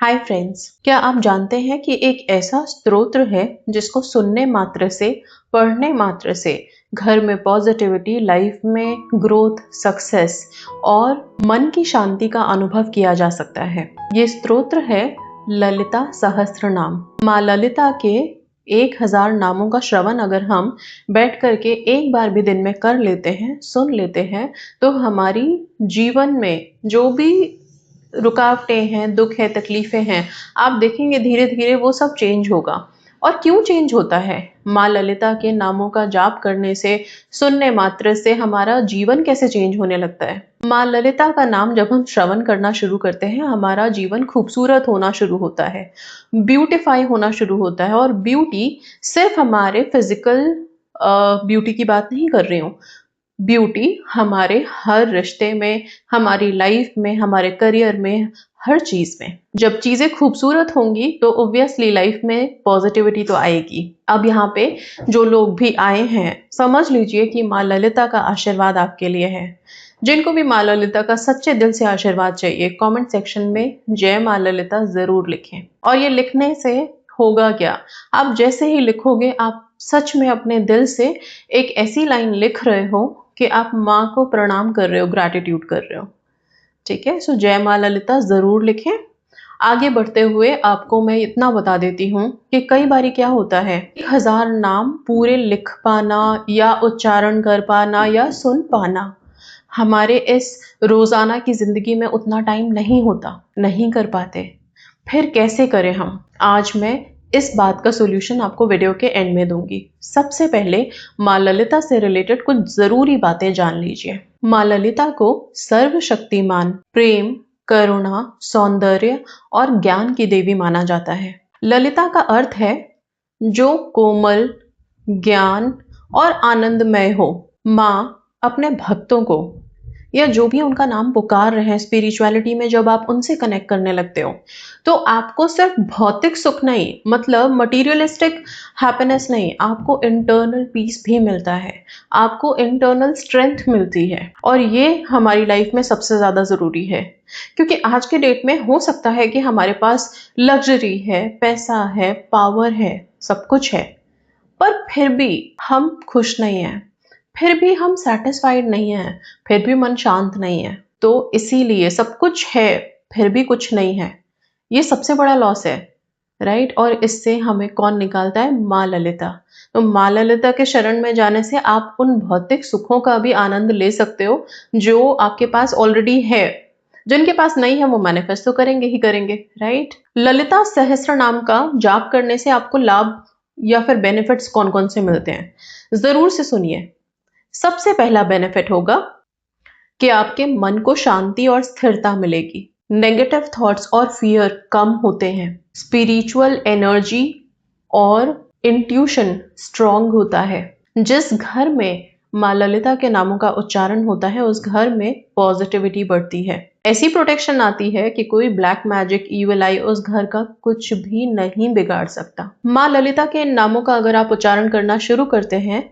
Hi friends, क्या आप जानते हैं कि एक ऐसा स्तोत्र है जिसको सुनने मात्र से, पढ़ने मात्र से घर में पॉजिटिविटी, लाइफ में ग्रोथ, सक्सेस और मन की शांति का अनुभव किया जा सकता है। ये स्तोत्र है ललिता सहस्त्रनाम। माँ ललिता के 1000 नामों का श्रवण अगर हम बैठ करके एक बार भी दिन में कर लेते हैं, सुन लेते हैं, तो हमारी जीवन में जो भी रुकावटें हैं, दुख है, तकलीफें हैं, आप देखेंगे धीरे धीरे वो सब चेंज होगा। और क्यों चेंज होता है? माँ ललिता के नामों का जाप करने से, सुनने मात्र से हमारा जीवन कैसे चेंज होने लगता है। माँ ललिता का नाम जब हम श्रवण करना शुरू करते हैं, हमारा जीवन खूबसूरत होना शुरू होता है, ब्यूटिफाई होना शुरू होता है। और ब्यूटी सिर्फ हमारे फिजिकल ब्यूटी की बात नहीं कर रही हूँ, ब्यूटी हमारे हर रिश्ते में, हमारी लाइफ में, हमारे करियर में, हर चीज में। जब चीजें खूबसूरत होंगी तो ऑब्वियसली लाइफ में पॉजिटिविटी तो आएगी। अब यहाँ पे जो लोग भी आए हैं, समझ लीजिए कि माँ ललिता का आशीर्वाद आपके लिए है। जिनको भी माँ ललिता का सच्चे दिल से आशीर्वाद चाहिए, कमेंट सेक्शन में जय माँ ललिता जरूर लिखें। और ये लिखने से होगा क्या? आप जैसे ही लिखोगे, आप सच में अपने दिल से एक ऐसी लाइन लिख रहे हो कि आप माँ को प्रणाम कर रहे हो, ग्रैटिट्यूड कर रहे हो। ठीक है, सो जय माँ ललिता जरूर लिखें। आगे बढ़ते हुए आपको मैं इतना बता देती हूँ कि कई बारी क्या होता है, 1000 नाम पूरे लिख पाना या उच्चारण कर पाना या सुन पाना, हमारे इस रोजाना की जिंदगी में उतना टाइम नहीं होता, नहीं कर पाते। फिर कैसे करें हम? आज मैं इस बात का सॉल्यूशन आपको वीडियो के एंड में दूंगी। सबसे पहले माँ ललिता से रिलेटेड कुछ जरूरी बातें जान लीजिए। माँ ललिता को सर्वशक्तिमान, प्रेम, करुणा, सौंदर्य और ज्ञान की देवी माना जाता है। ललिता का अर्थ है जो कोमल, ज्ञान और आनंदमय हो। माँ अपने भक्तों को, या जो भी उनका नाम पुकार रहे हैं स्पिरिचुअलिटी में, जब आप उनसे कनेक्ट करने लगते हो तो आपको सिर्फ भौतिक सुख नहीं, मतलब मटीरियलिस्टिक हैप्पीनेस नहीं, आपको इंटरनल पीस भी मिलता है, आपको इंटरनल स्ट्रेंथ मिलती है। और ये हमारी लाइफ में सबसे ज्यादा जरूरी है, क्योंकि आज के डेट में हो सकता है कि हमारे पास लग्जरी है, पैसा है, पावर है, सब कुछ है, पर फिर भी हम खुश नहीं हैं, फिर भी हम सेटिस्फाइड नहीं हैं, फिर भी मन शांत नहीं है। तो इसीलिए सब कुछ है फिर भी कुछ नहीं है, ये सबसे बड़ा लॉस है, राइट। और इससे हमें कौन निकालता है? माँ ललिता। तो माँ ललिता के शरण में जाने से आप उन भौतिक सुखों का भी आनंद ले सकते हो जो आपके पास ऑलरेडी है। जिनके पास नहीं है वो मैनिफेस्ट तो करेंगे ही करेंगे, राइट। ललिता सहस्त्र नाम का जाप करने से आपको लाभ या फिर बेनिफिट्स कौन कौन से मिलते हैं, जरूर से सुनिए। सबसे पहला बेनिफिट होगा कि आपके मन को शांति और स्थिरता मिलेगी। नेगेटिव थॉट्स और फियर कम होते हैं। स्पिरिचुअल एनर्जी और इंट्यूशन स्ट्रांग होता है। जिस घर में माँ ललिता के नामों का उच्चारण होता है, उस घर में पॉजिटिविटी बढ़ती है। ऐसी प्रोटेक्शन आती है कि कोई ब्लैक मैजिक, इविल आई उस घर का कुछ भी नहीं बिगाड़ सकता। माँ ललिता के इन नामों का अगर आप उच्चारण करना शुरू करते हैं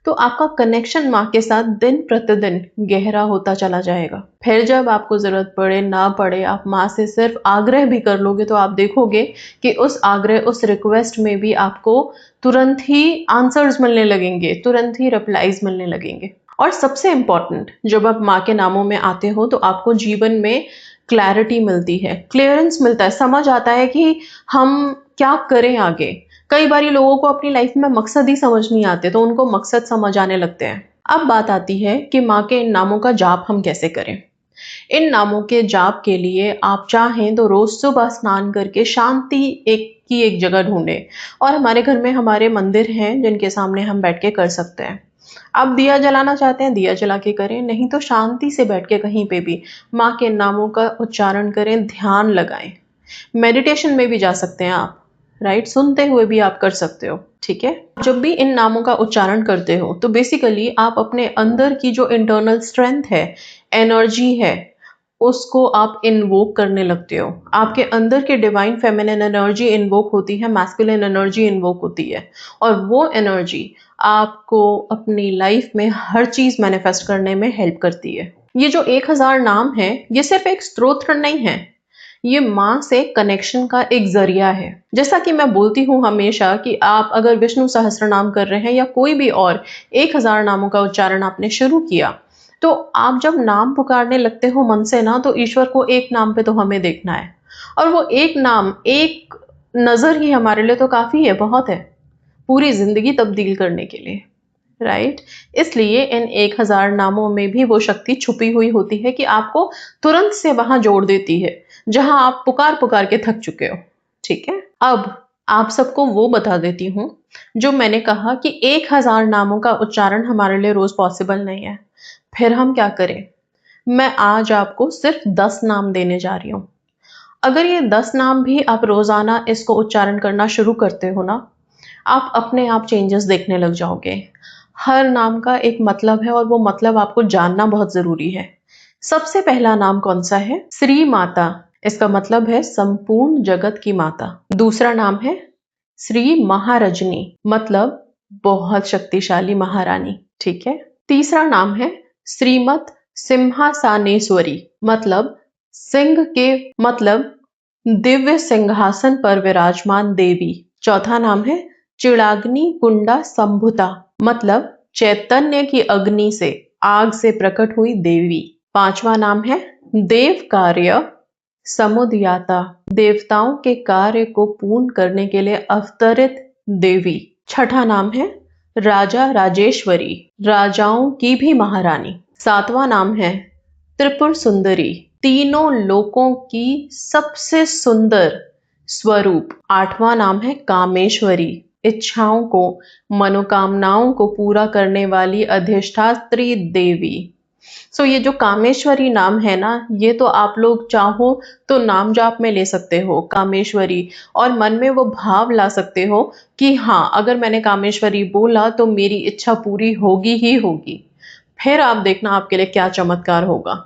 तो आपका कनेक्शन माँ के साथ दिन प्रतिदिन गहरा होता चला जाएगा। फिर जब आपको जरूरत पड़े ना पड़े, आप माँ से सिर्फ आग्रह भी कर लोगे तो आप देखोगे कि उस आग्रह, उस रिक्वेस्ट में भी आपको तुरंत ही आंसर्स मिलने लगेंगे, तुरंत ही रिप्लाईज मिलने लगेंगे। और सबसे इंपॉर्टेंट, जब आप माँ के नामों में आते हो तो आपको जीवन में क्लैरिटी मिलती है, क्लियरेंस मिलता है, समझ आता है कि हम क्या करें आगे। कई बारी लोगों को अपनी लाइफ में मकसद ही समझ नहीं आते, तो उनको मकसद समझ आने लगते हैं। अब बात आती है कि माँ के इन नामों का जाप हम कैसे करें। इन नामों के जाप के लिए आप चाहें तो रोज सुबह स्नान करके शांति एक जगह ढूंढें। और हमारे घर में हमारे मंदिर हैं जिनके सामने हम बैठ के कर सकते हैं। आप दिया जलाना चाहते हैं, दिया जला के करें, नहीं तो शांति से बैठ के कहीं पे भी माँ के नामों का उच्चारण करें, ध्यान लगाएं। मेडिटेशन में भी जा सकते हैं आप, राइट, सुनते हुए भी आप कर सकते हो, ठीक है। जब भी इन नामों का उच्चारण करते हो तो बेसिकली आप अपने अंदर की जो इंटरनल स्ट्रेंथ है, एनर्जी है, उसको आप इन्वोक करने लगते हो। आपके अंदर के डिवाइन फेमिनिन एनर्जी इन्वोक होती है, मैस्कुलिन एनर्जी इन्वोक होती है, और वो एनर्जी आपको अपनी लाइफ में हर चीज मैनिफेस्ट करने में हेल्प करती है। ये जो 1000 नाम है, ये सिर्फ एक स्तोत्र नहीं है, ये माँ से कनेक्शन का एक जरिया है। जैसा कि मैं बोलती हूँ हमेशा कि आप अगर विष्णु सहस्त्र नाम कर रहे हैं या कोई भी और 1000 नामों का उच्चारण आपने शुरू किया, तो आप जब नाम पुकारने लगते हो मन से ना, तो ईश्वर को एक नाम पे तो हमें देखना है, और वो एक नाम, एक नजर ही हमारे लिए तो काफी है, बहुत है पूरी जिंदगी तब्दील करने के लिए, राइट। इसलिए इन 1000 नामों में भी वो शक्ति छुपी हुई होती है कि आपको तुरंत से वहां जोड़ देती है जहां आप पुकार पुकार के थक चुके हो। ठीक है, अब आप सबको वो बता देती हूँ जो मैंने कहा कि 1000 नामों का उच्चारण हमारे लिए रोज पॉसिबल नहीं है। फिर हम क्या करें? मैं आज आपको सिर्फ 10 नाम देने जा रही हूँ। अगर ये 10 नाम भी आप रोजाना इसको उच्चारण करना शुरू करते हो ना, आप अपने आप चेंजेस देखने लग जाओगे। हर नाम का एक मतलब है और वो मतलब आपको जानना बहुत जरूरी है। सबसे पहला नाम कौन सा है? श्री माता। इसका मतलब है संपूर्ण जगत की माता। दूसरा नाम है श्री महारजनी, मतलब बहुत शक्तिशाली महारानी। ठीक है। तीसरा नाम है श्रीमत सिंहासनेश्वरी, मतलब सिंह के मतलब दिव्य सिंहासन पर विराजमान देवी। चौथा नाम है चिड़ाग्नि कुंडा संभुता, मतलब चैतन्य की अग्नि से, आग से प्रकट हुई देवी। पांचवा नाम है देव कार्य समुदयाता, देवताओं के कार्य को पूर्ण करने के लिए अवतरित देवी। छठा नाम है राजा राजेश्वरी, राजाओं की भी महारानी। सातवां नाम है त्रिपुर सुंदरी, तीनों लोकों की सबसे सुंदर स्वरूप। आठवां नाम है कामेश्वरी, इच्छाओं को, मनोकामनाओं को पूरा करने वाली अधिष्ठात्री देवी। ये जो कामेश्वरी नाम है ना, ये तो आप लोग चाहो तो नाम जाप में ले सकते हो कामेश्वरी, और मन में वो भाव ला सकते हो कि हाँ, अगर मैंने कामेश्वरी बोला तो मेरी इच्छा पूरी होगी ही होगी। फिर आप देखना आपके लिए क्या चमत्कार होगा।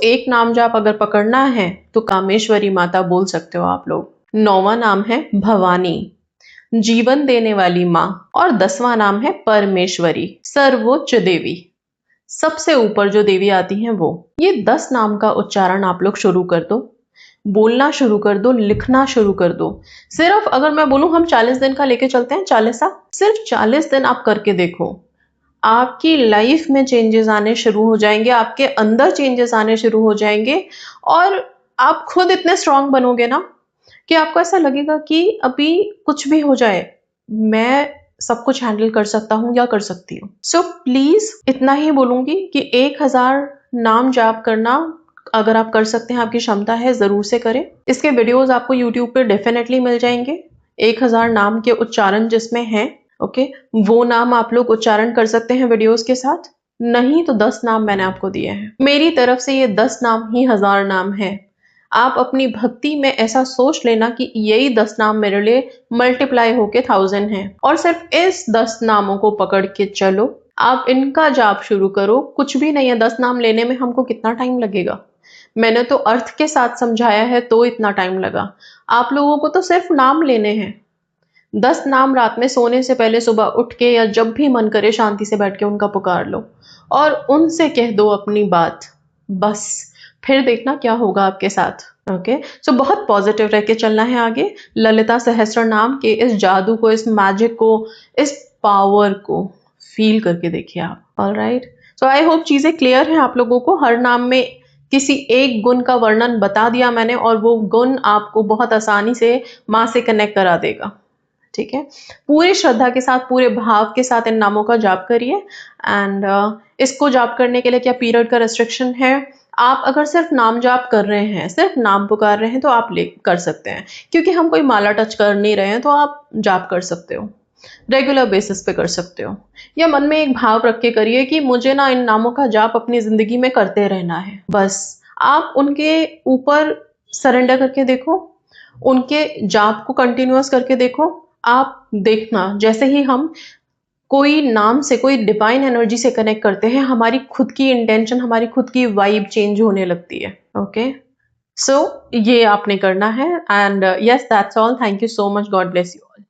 एक नाम जाप अगर पकड़ना है तो कामेश्वरी माता बोल सकते हो आप लोग। 9वां नाम है भवानी, जीवन देने वाली माँ। और 10वां नाम है परमेश्वरी, सर्वोच्च देवी, सबसे ऊपर जो देवी आती हैं वो। ये 10 नाम का उच्चारण आप लोग शुरू कर दो, बोलना शुरू कर दो, लिखना शुरू कर दो। सिर्फ अगर मैं बोलूं हम 40 दिन का लेके चलते हैं, 40सा, सिर्फ 40 दिन आप करके देखो, आपकी लाइफ में चेंजेस आने शुरू हो जाएंगे, आपके अंदर चेंजेस आने शुरू हो जाएंगे, और आप खुद इतने स्ट्रांग बनोगे ना कि आपको ऐसा लगेगा कि अभी कुछ भी हो जाए, मैं सब कुछ हैंडल कर सकता हूँ या कर सकती हूँ। प्लीज इतना ही बोलूंगी कि 1000 नाम जाप करना अगर आप कर सकते हैं, आपकी क्षमता है, जरूर से करें। इसके वीडियोस आपको यूट्यूब पे डेफिनेटली मिल जाएंगे। 1000 नाम के उच्चारण जिसमें हैं, ओके, वो नाम आप लोग उच्चारण कर सकते हैं वीडियोस के साथ। नहीं तो 10 नाम मैंने आपको दिए हैं, मेरी तरफ से ये 10 नाम ही 1000 नाम है। आप अपनी भक्ति में ऐसा सोच लेना कि यही 10 नाम मेरे लिए मल्टीप्लाई होके 1000 हैं, और सिर्फ इस 10 नामों को पकड़ के चलो, आप इनका जाप शुरू करो। कुछ भी नहीं है, 10 नाम लेने में हमको कितना टाइम लगेगा? मैंने तो अर्थ के साथ समझाया है तो इतना टाइम लगा। आप लोगों को तो सिर्फ नाम लेने हैं। 10 नाम रात में सोने से पहले, सुबह उठ के, या जब भी मन करे शांति से बैठ के उनका पुकार लो और उनसे कह दो अपनी बात, बस। फिर देखना क्या होगा आपके साथ। ओके, बहुत पॉजिटिव रह के चलना है आगे। ललिता सहस्त्र नाम के इस जादू को, इस मैजिक को, इस पावर को फील करके देखिए आप। ऑलराइट, आई होप चीजें क्लियर हैं आप लोगों को। हर नाम में किसी एक गुण का वर्णन बता दिया मैंने, और वो गुण आपको बहुत आसानी से माँ से कनेक्ट करा देगा। ठीक है, पूरी श्रद्धा के साथ, पूरे भाव के साथ इन नामों का जाप करिए। एंड इसको जाप करने के लिए क्या पीरियड का रेस्ट्रिक्शन है? आप अगर सिर्फ नाम जाप कर रहे हैं, सिर्फ नाम पुकार रहे हैं, तो आप कर सकते हैं, क्योंकि हम कोई माला टच कर नहीं रहे हैं, तो आप जाप कर सकते हो, रेगुलर बेसिस पे कर सकते हो। या मन में एक भाव रख के करिए कि मुझे ना इन नामों का जाप अपनी जिंदगी में करते रहना है, बस। आप उनके ऊपर सरेंडर करके देखो, उनके जाप को कंटिन्यूअस करके देखो। आप देखना, जैसे ही हम कोई नाम से, कोई डिवाइन एनर्जी से कनेक्ट करते हैं, हमारी खुद की इंटेंशन, हमारी खुद की वाइब चेंज होने लगती है। ओके, ये आपने करना है। And yes, that's all. Thank you so much. God bless you all.